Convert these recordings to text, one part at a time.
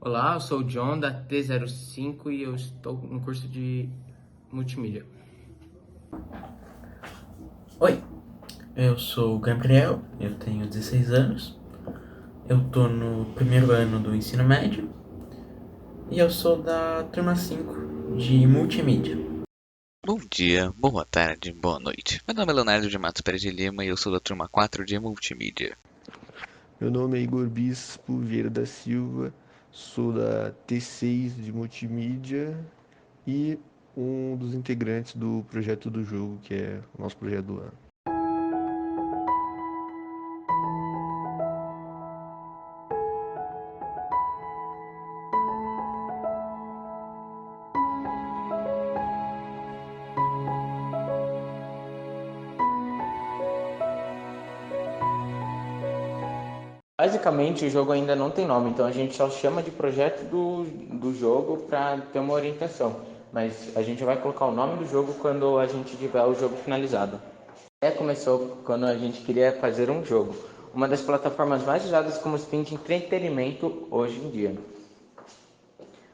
Olá, eu sou o John da T05 e eu estou no curso de multimídia. Oi, eu sou o Gabriel, eu tenho 16 anos, eu tô no primeiro ano do ensino médio e eu sou da turma 5 de multimídia. Bom dia, boa tarde, boa noite. Meu nome é Leonardo de Matos Pereira de Lima e eu sou da turma 4 de Multimídia. Meu nome é Igor Bispo Vieira da Silva, sou da T6 de Multimídia e um dos integrantes do projeto do jogo, que é o nosso projeto do ano. Basicamente, o jogo ainda não tem nome, então a gente só chama de projeto do jogo para ter uma orientação. Mas a gente vai colocar o nome do jogo quando a gente tiver o jogo finalizado. A ideia começou quando a gente queria fazer um jogo, uma das plataformas mais usadas como fim de entretenimento hoje em dia.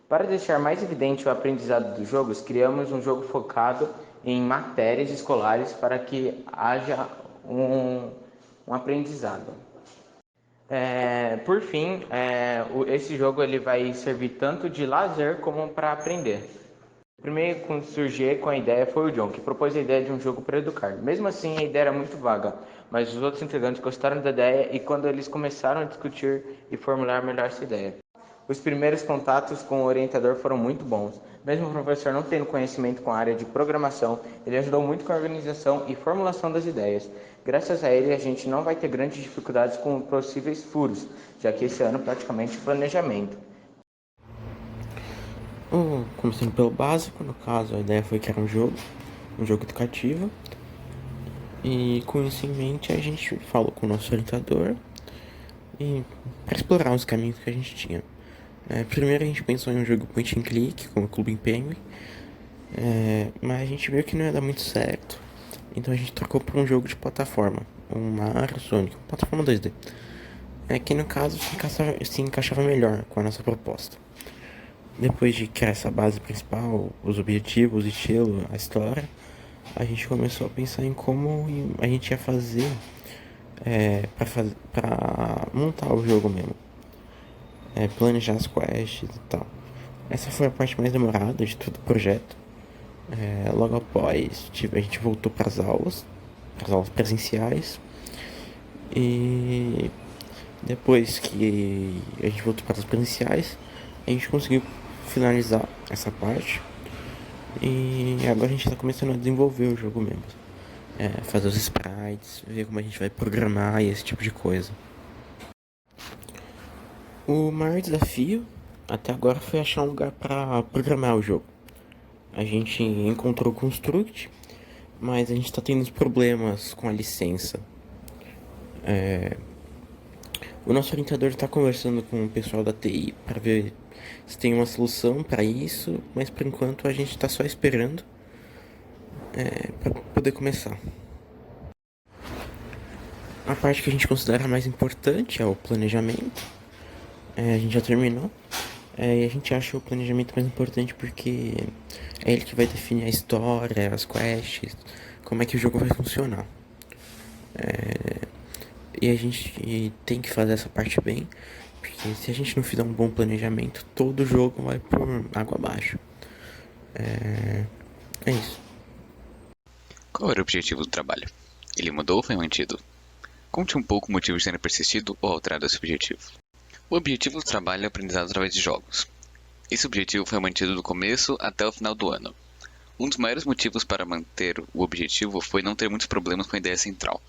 Para deixar mais evidente o aprendizado dos jogos, criamos um jogo focado em matérias escolares para que haja um aprendizado. Por fim, esse jogo ele vai servir tanto de lazer como para aprender. O primeiro a surgir com a ideia foi o John, que propôs a ideia de um jogo para educar. Mesmo assim, a ideia era muito vaga, mas os outros integrantes gostaram da ideia e quando eles começaram a discutir e formular melhor essa ideia. Os primeiros contatos com o orientador foram muito bons. Mesmo o professor não tendo conhecimento com a área de programação, ele ajudou muito com a organização e formulação das ideias. Graças a ele, a gente não vai ter grandes dificuldades com possíveis furos, já que esse ano praticamente planejamento. Começando pelo básico, no caso a ideia foi que era um jogo educativo. E com isso em mente a gente falou com o nosso orientador e para explorar os caminhos que a gente tinha. Primeiro a gente pensou em um jogo point and click, como o Clube Penguin, mas a gente viu que não ia dar muito certo. Então a gente trocou por um jogo de plataforma, um Mario Sonic, plataforma 2D. Que no caso se encaixava melhor com a nossa proposta. Depois de criar essa base principal, os objetivos, o estilo, a história, a gente começou a pensar em como a gente ia fazer pra montar o jogo mesmo. Planejar as quests e tal. Essa foi a parte mais demorada de todo o projeto. Logo após, a gente voltou para as aulas presenciais. E depois que a gente voltou para as presenciais, a gente conseguiu finalizar essa parte. E agora a gente está começando a desenvolver o jogo mesmo. Fazer os sprites, ver como a gente vai programar e esse tipo de coisa. O maior desafio até agora foi achar um lugar para programar o jogo. A gente encontrou o Construct, mas a gente está tendo problemas com a licença. O nosso orientador está conversando com o pessoal da TI para ver se tem uma solução para isso, mas por enquanto a gente está só esperando para poder começar. A parte que a gente considera mais importante é o planejamento. A gente já terminou. E a gente acha o planejamento mais importante porque é ele que vai definir a história, as quests, como é que o jogo vai funcionar. E a gente tem que fazer essa parte bem, porque se a gente não fizer um bom planejamento, todo o jogo vai por água abaixo. É isso. Qual era o objetivo do trabalho? Ele mudou ou foi mantido? Conte um pouco o motivo de ter persistido ou alterado esse objetivo. O objetivo do trabalho é o aprendizado através de jogos. Esse objetivo foi mantido do começo até o final do ano. Um dos maiores motivos para manter o objetivo foi não ter muitos problemas com a ideia central.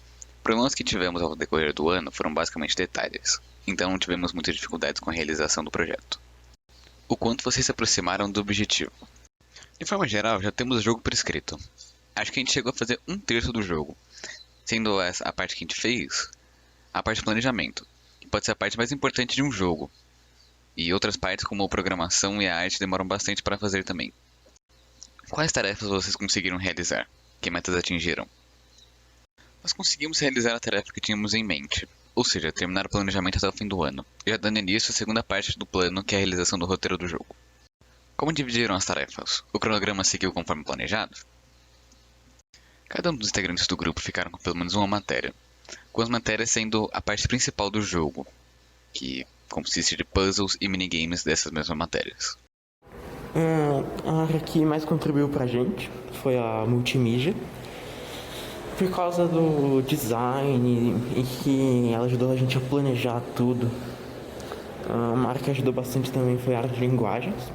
Problemas que tivemos ao decorrer do ano foram basicamente detalhes, então não tivemos muitas dificuldades com a realização do projeto. O quanto vocês se aproximaram do objetivo? De forma geral, já temos o jogo por escrito. Acho que a gente chegou a fazer um terço do jogo, sendo essa a parte que a gente fez, a parte de planejamento, que pode ser a parte mais importante de um jogo. E outras partes como a programação e a arte demoram bastante para fazer também. Quais tarefas vocês conseguiram realizar? Que metas atingiram? Nós conseguimos realizar a tarefa que tínhamos em mente. ou seja, terminar o planejamento até o fim do ano, já dando início à segunda parte do plano, que é a realização do roteiro do jogo. Como dividiram as tarefas? O cronograma seguiu conforme planejado? Cada um dos integrantes do grupo ficaram com pelo menos uma matéria, com as matérias sendo a parte principal do jogo, que consiste de puzzles e minigames dessas mesmas matérias. A área que mais contribuiu pra gente foi a multimídia, por causa do design e que ela ajudou a gente a planejar tudo. Uma área que ajudou bastante também foi a área de linguagens,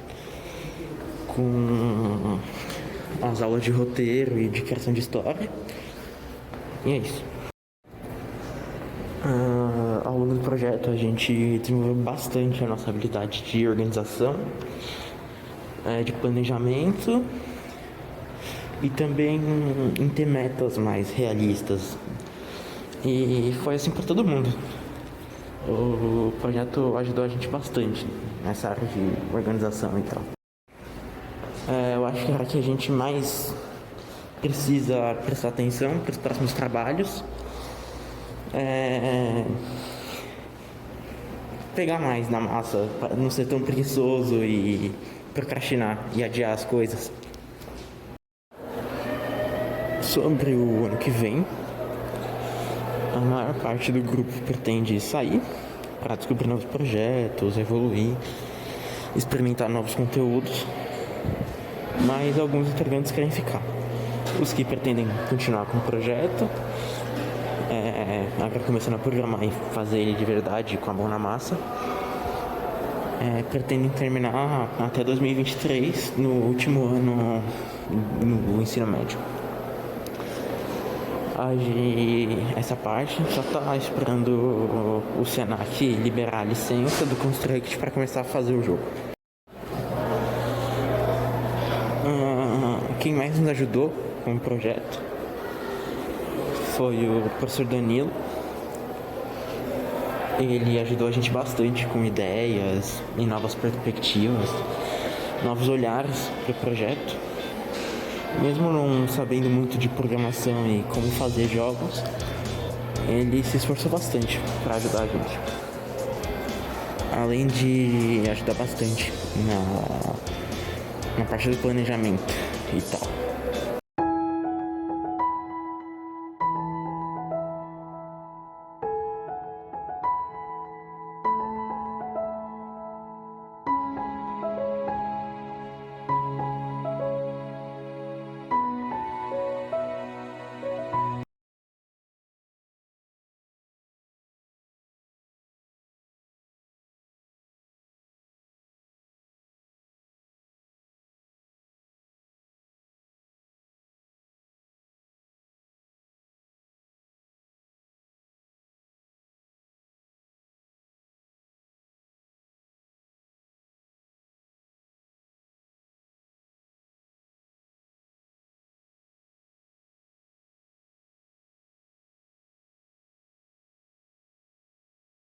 com as aulas de roteiro e de criação de história. E é isso. Ao longo do projeto a gente desenvolveu bastante a nossa habilidade de organização, de planejamento e também em ter metas mais realistas. E foi assim para todo mundo. O projeto ajudou a gente bastante nessa área de organização e tal. Eu acho que a área que a gente mais precisa prestar atenção para os próximos trabalhos pegar mais na massa, para não ser tão preguiçoso e procrastinar e adiar as coisas. Sobre o ano que vem, a maior parte do grupo pretende sair para descobrir novos projetos, evoluir, experimentar novos conteúdos, mas alguns integrantes querem ficar. Os que pretendem continuar com o projeto, agora começando a programar e fazer ele de verdade com a mão na massa, pretendem terminar até 2023, no último ano no ensino médio. Essa parte só está esperando o Senac liberar a licença do Construct para começar a fazer o jogo. Quem mais nos ajudou com o projeto foi o professor Danilo. Ele ajudou a gente bastante com ideias e novas perspectivas, novos olhares para o projeto. Mesmo não sabendo muito de programação e como fazer jogos, ele se esforçou bastante para ajudar a gente. Além de ajudar bastante na parte do planejamento e tal.